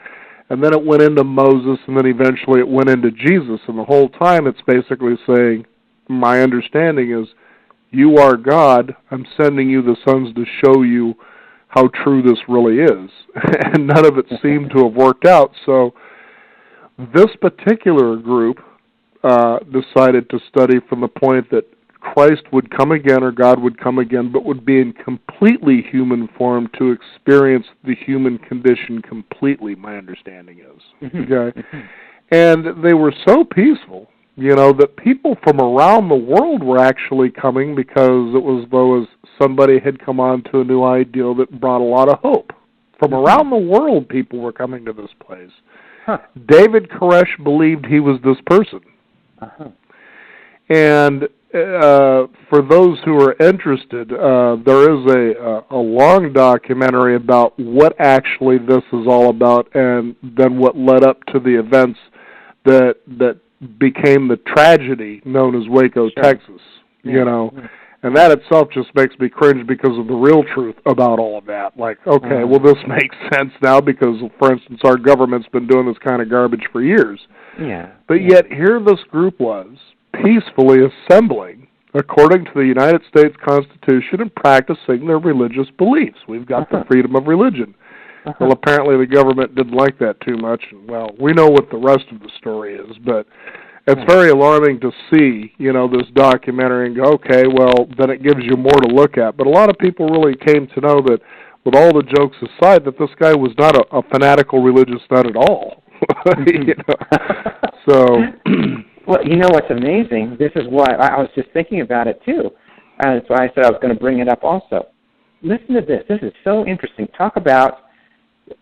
And then it went into Moses, and then eventually it went into Jesus. And the whole time it's basically saying, my understanding is, you are God. I'm sending you the sons to show you how true this really is. And none of it seemed to have worked out. So this particular group decided to study from the point that Christ would come again, or God would come again, but would be in completely human form to experience the human condition completely, my understanding is. Okay? And they were so peaceful, that people from around the world were actually coming because it was though as somebody had come on to a new ideal that brought a lot of hope. From around the world, people were coming to this place. Huh. David Koresh believed he was this person. Uh-huh. And for those who are interested, there is a long documentary about what actually this is all about, and then what led up to the events that became the tragedy known as Waco, Texas. And that itself just makes me cringe because of the real truth about all of that. Like, okay, well, this makes sense now because, for instance, our government's been doing this kind of garbage for years. Yeah. But yet here this group was peacefully assembling according to the United States Constitution and practicing their religious beliefs. We've got the freedom of religion. Well, apparently the government didn't like that too much. Well, we know what the rest of the story is, but it's very alarming to see, this documentary and go, okay, well, then it gives you more to look at. But a lot of people really came to know that, with all the jokes aside, that this guy was not a fanatical religious nut at all. So, well, what's amazing? This is why I was just thinking about it too. That's why I said I was going to bring it up also. Listen to this. This is so interesting. Talk about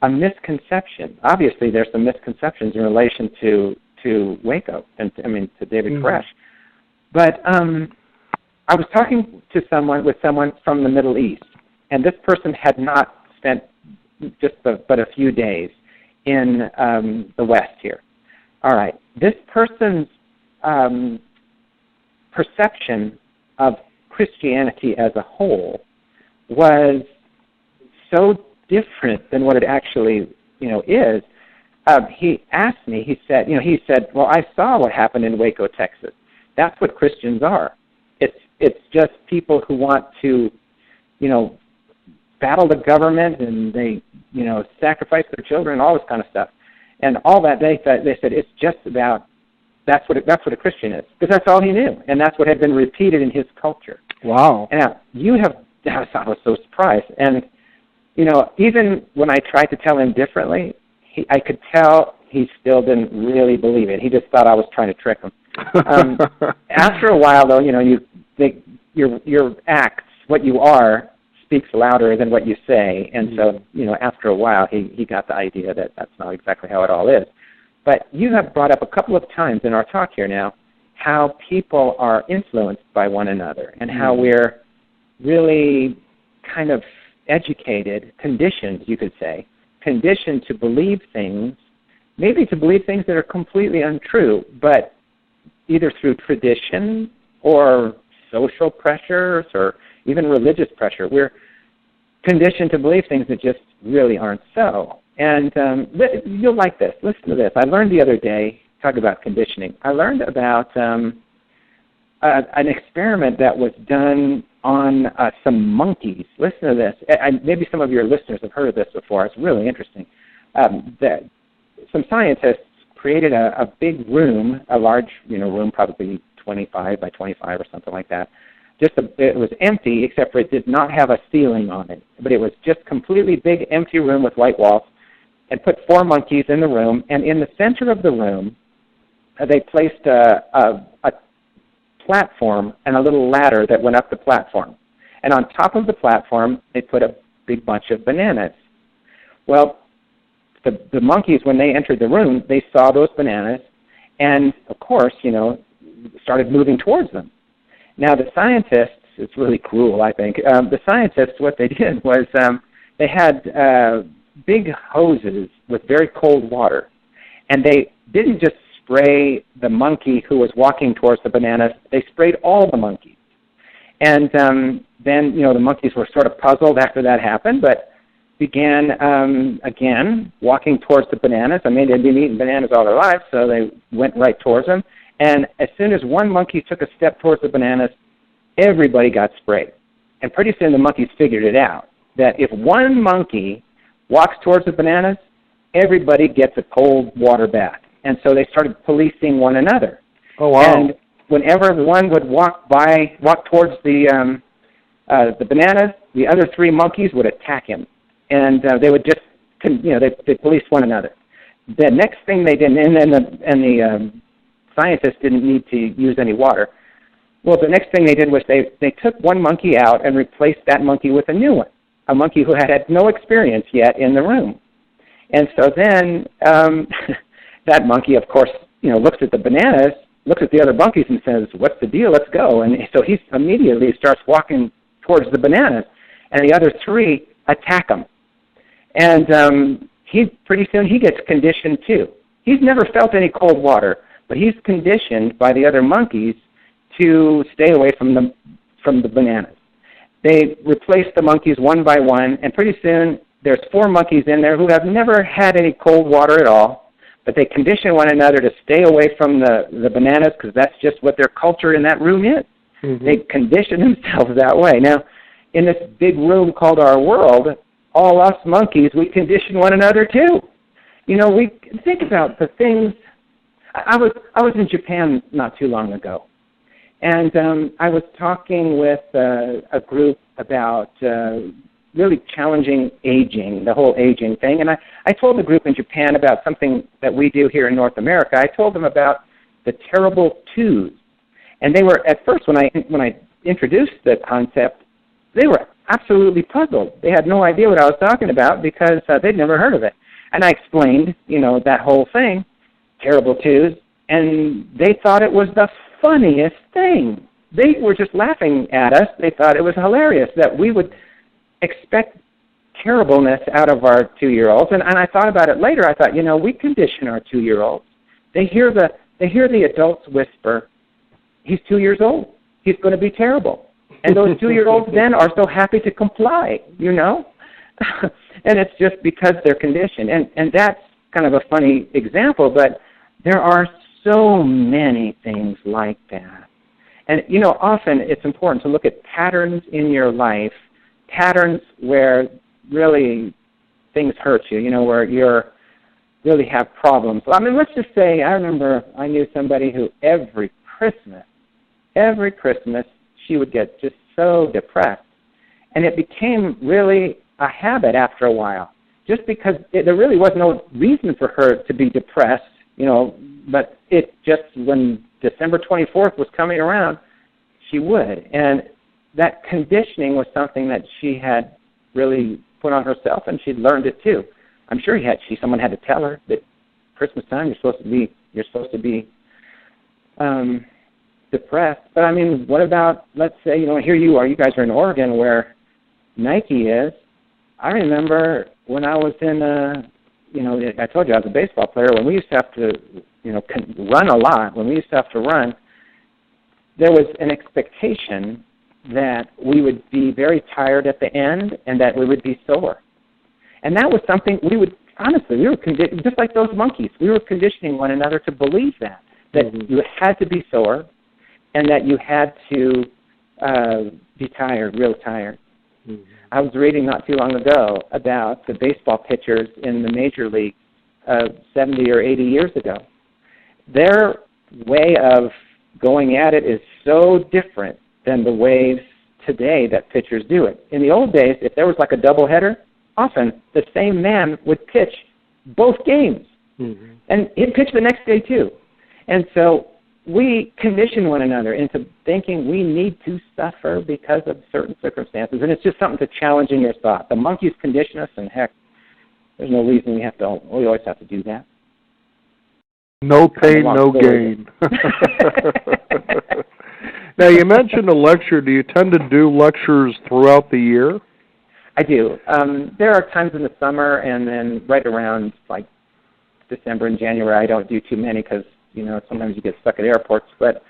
a misconception. Obviously, there's some misconceptions in relation to Waco and to David Koresh. But I was talking to someone from the Middle East, and this person had not spent but a few days in the West here. All right, this person's perception of Christianity as a whole was so different than what it actually, is. He asked me. He said, well, I saw what happened in Waco, Texas. That's what Christians are. It's just people who want to, battle the government, and they, sacrifice their children, all this kind of stuff, and all that. They said it's just about that's what a Christian is, because that's all he knew, and that's what had been repeated in his culture. Wow. And I was so surprised, and even when I tried to tell him differently, I could tell he still didn't really believe it. He just thought I was trying to trick him. After a while, though, your acts, what you are, speaks louder than what you say. And so, after a while, he got the idea that that's not exactly how it all is. But you have brought up a couple of times in our talk here now how people are influenced by one another, and how we're really kind of educated, conditioned, you could say, conditioned to believe things, maybe to believe things that are completely untrue, but either through tradition or social pressures or even religious pressure. We're conditioned to believe things that just really aren't so. And you'll like this. Listen to this. I learned the other day, talk about conditioning, I learned about an experiment that was done on some monkeys. Listen to this. Maybe some of your listeners have heard of this before. It's really interesting. Some scientists created a big room, a large room, probably 25 by 25 or something like that. It was empty, except for it did not have a ceiling on it. But it was just completely big, empty room with white walls, and put 4 monkeys in the room. And in the center of the room, they placed a platform and a little ladder that went up the platform. And on top of the platform, they put a big bunch of bananas. Well, the monkeys, when they entered the room, they saw those bananas, and of course, started moving towards them. Now the scientists, it's really cruel, I think. The scientists, what they did was they had big hoses with very cold water, and they didn't just spray the monkey who was walking towards the bananas. They sprayed all the monkeys. And then, the monkeys were sort of puzzled after that happened, but began, again, walking towards the bananas. I mean, they'd been eating bananas all their lives, so they went right towards them. And as soon as one monkey took a step towards the bananas, everybody got sprayed. And pretty soon the monkeys figured it out, that if one monkey walks towards the bananas, everybody gets a cold water bath. And so they started policing one another. Oh, wow. And whenever one would walk towards the bananas, the other three monkeys would attack him. And they would just, they policed one another. The next thing they did, and the scientists didn't need to use any water. Well, the next thing they did was they took one monkey out and replaced that monkey with a new one, a monkey who had no experience yet in the room. And so then that monkey, of course, looks at the bananas, looks at the other monkeys and says, "What's the deal? Let's go." And so he immediately starts walking towards the bananas, and the other three attack him. And pretty soon he gets conditioned too. He's never felt any cold water, but he's conditioned by the other monkeys to stay away from the bananas. They replace the monkeys one by one, and pretty soon there's 4 monkeys in there who have never had any cold water at all, but they condition one another to stay away from the bananas because that's just what their culture in that room is. Mm-hmm. They condition themselves that way. Now, in this big room called our world, all us monkeys, we condition one another too. We think about the things. I was in Japan not too long ago, and I was talking with a group about really challenging aging, the whole aging thing. And I told the group in Japan about something that we do here in North America. I told them about the terrible twos. And they were, at first, when I introduced the concept, they were absolutely puzzled. They had no idea what I was talking about because they'd never heard of it. And I explained, that whole thing, terrible twos, and they thought it was the funniest thing. They were just laughing at us. They thought it was hilarious that we would expect terribleness out of our 2-year-olds. And I thought about it later. I thought, we condition our 2-year-olds. They hear the adults whisper, "He's 2 years old. He's going to be terrible." And those 2-year-olds then are so happy to comply, And it's just because they're conditioned. And that's kind of a funny example, but there are so many things like that. And, often it's important to look at patterns in your life, patterns where really things hurt you, where you're really have problems. I mean, let's just say I remember I knew somebody who every Christmas, she would get just so depressed. And it became really a habit after a while, just because there really was no reason for her to be depressed, but it just, when December 24th was coming around, she would. And that conditioning was something that she had really put on herself, and she'd learned it too. I'm sure someone had to tell her that Christmas time you're supposed to be depressed. But I mean, what about, let's say, here you are, you guys are in Oregon where Nike is. I remember when I was in, I told you I was a baseball player. When we used to have to, run a lot, when we used to have to run, there was an expectation that we would be very tired at the end and that we would be sore. And that was something we were just like those monkeys. We were conditioning one another to believe that mm-hmm. you had to be sore and that you had to be tired, real tired. Mm-hmm. I was reading not too long ago about the baseball pitchers in the major league 70 or 80 years ago. Their way of going at it is so different than the ways today that pitchers do it. In the old days, if there was like a doubleheader, often the same man would pitch both games. Mm-hmm. And he'd pitch the next day too. And so we condition one another into thinking we need to suffer because of certain circumstances. And it's just something to challenge in your thought. The monkeys condition us, and heck, there's no reason we always have to do that. No pain, no gain. Now, you mentioned a lecture. Do you tend to do lectures throughout the year? I do. There are times in the summer, and then right around like December and January, I don't do too many because, sometimes you get stuck at airports. But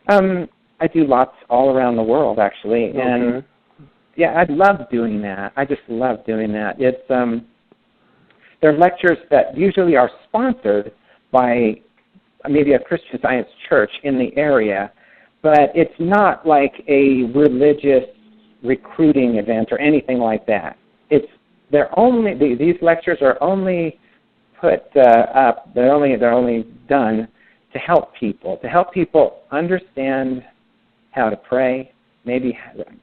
I do lots all around the world, actually. Okay. And, yeah, I love doing that. I just love doing that. It's they're lectures that usually are sponsored by maybe a Christian Science church in the area, but it's not like a religious recruiting event or anything like that. These lectures are only put up. They're only done to help people understand how to pray, maybe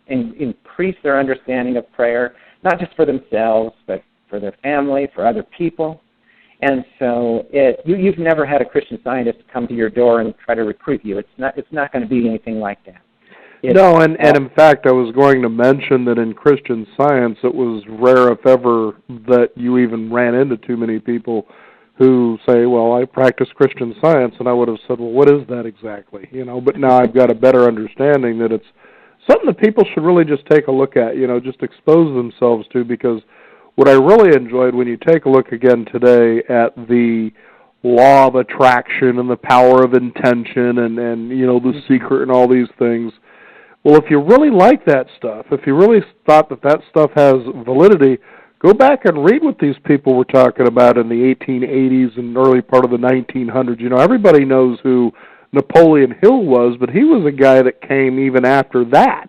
increase their understanding of prayer, not just for themselves, but for their family, for other people. And so you've never had a Christian Scientist come to your door and try to recruit you. It's not going to be anything like that. No, and in fact, I was going to mention that in Christian Science, it was rare, if ever, that you even ran into too many people who say, well, I practice Christian Science, and I would have said, well, what is that exactly? But now I've got a better understanding that it's something that people should really just take a look at, just expose themselves to, because what I really enjoyed when you take a look again today at the law of attraction and the power of intention and the secret and all these things, well, if you really like that stuff, if you really thought that stuff has validity, go back and read what these people were talking about in the 1880s and early part of the 1900s. Everybody knows who Napoleon Hill was, but he was a guy that came even after that.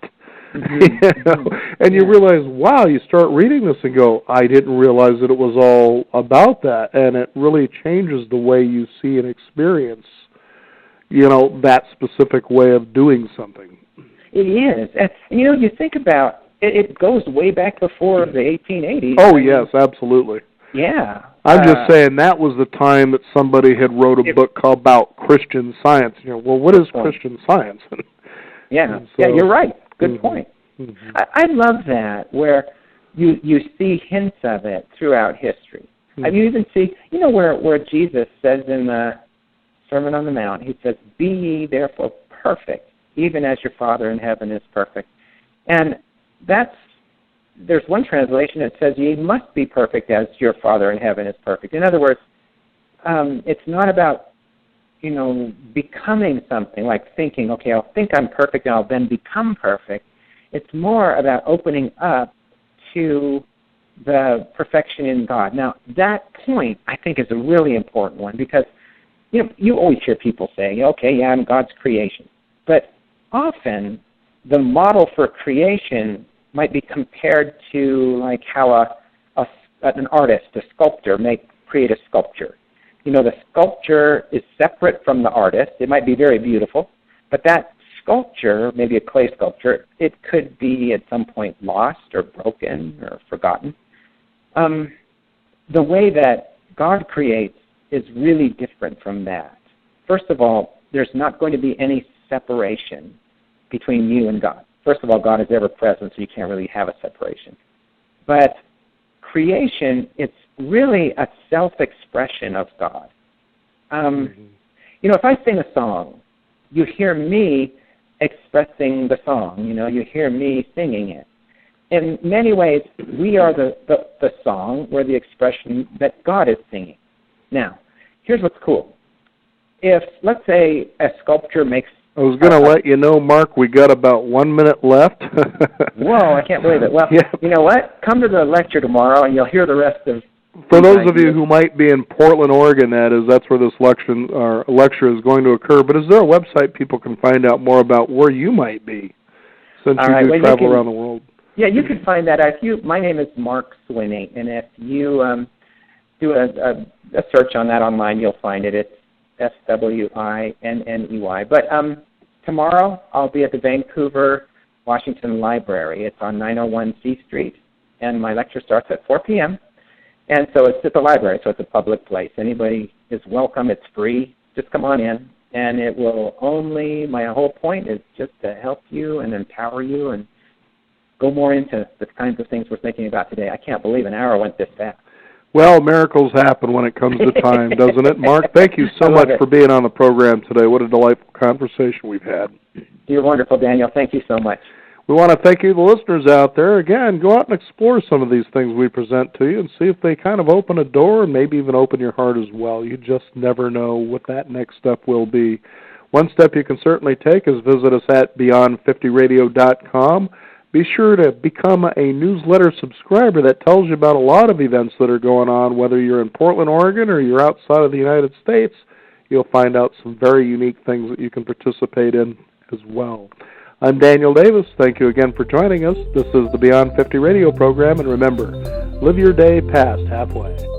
Mm-hmm. And you realize, wow, you start reading this and go, I didn't realize that it was all about that, and it really changes the way you see and experience, that specific way of doing something. It is. And, you think about it goes way back before the 1880s. Oh, yes, absolutely. Yeah. I'm just saying that was the time that somebody had wrote a book called about Christian Science. Well, what is Christian Science? Yeah, you're right. Good point. Mm-hmm. I love that, where you see hints of it throughout history. Mm-hmm. You even see, where Jesus says in the Sermon on the Mount, he says, be ye therefore perfect, even as your Father in heaven is perfect. And there's one translation that says, ye must be perfect as your Father in heaven is perfect. In other words, it's not about, becoming something, like thinking, okay, I'll think I'm perfect and I'll then become perfect. It's more about opening up to the perfection in God. Now, that point, I think, is a really important one, because, you always hear people say, okay, yeah, I'm God's creation. But often, the model for creation might be compared to like how an artist, a sculptor, may create a sculpture. The sculpture is separate from the artist. It might be very beautiful, but that sculpture, maybe a clay sculpture, it could be at some point lost or broken or forgotten. The way that God creates is really different from that. First of all, there's not going to be any separation between you and God. First of all, God is ever present, so you can't really have a separation. But creation, it's really a self-expression of God. If I sing a song, you hear me expressing the song. You hear me singing it. In many ways, we are the song or the expression that God is singing. Now, here's what's cool. If, let's say, a sculpture makes... I was going to let you know, Mark, we got about 1 minute left. Whoa, I can't believe it. Well, yeah. You know what? Come to the lecture tomorrow, and you'll hear the rest of... For those of you who might be in Portland, Oregon, that's where this lecture is going to occur. But is there a website people can find out more about where you might be, since you travel around the world? Yeah, you can find that. My name is Mark Swinney, and if you do a search on that online, you'll find it. It's Swinney. But tomorrow, I'll be at the Vancouver, Washington Library. It's on 901 C Street, and my lecture starts at 4 p.m., and so it's at the library, so it's a public place. Anybody is welcome. It's free. Just come on in, and it will my whole point is just to help you and empower you and go more into the kinds of things we're thinking about today. I can't believe an hour went this fast. Well, miracles happen when it comes to time, doesn't it? Mark, thank you so much for being on the program today. What a delightful conversation we've had. You're wonderful, Daniel. Thank you so much. We want to thank you, the listeners out there. Again, go out and explore some of these things we present to you and see if they kind of open a door and maybe even open your heart as well. You just never know what that next step will be. One step you can certainly take is visit us at beyond50radio.com. Be sure to become a newsletter subscriber that tells you about a lot of events that are going on, whether you're in Portland, Oregon, or you're outside of the United States. You'll find out some very unique things that you can participate in as well. I'm Daniel Davis. Thank you again for joining us. This is the Beyond 50 radio program, and remember, live your day past halfway.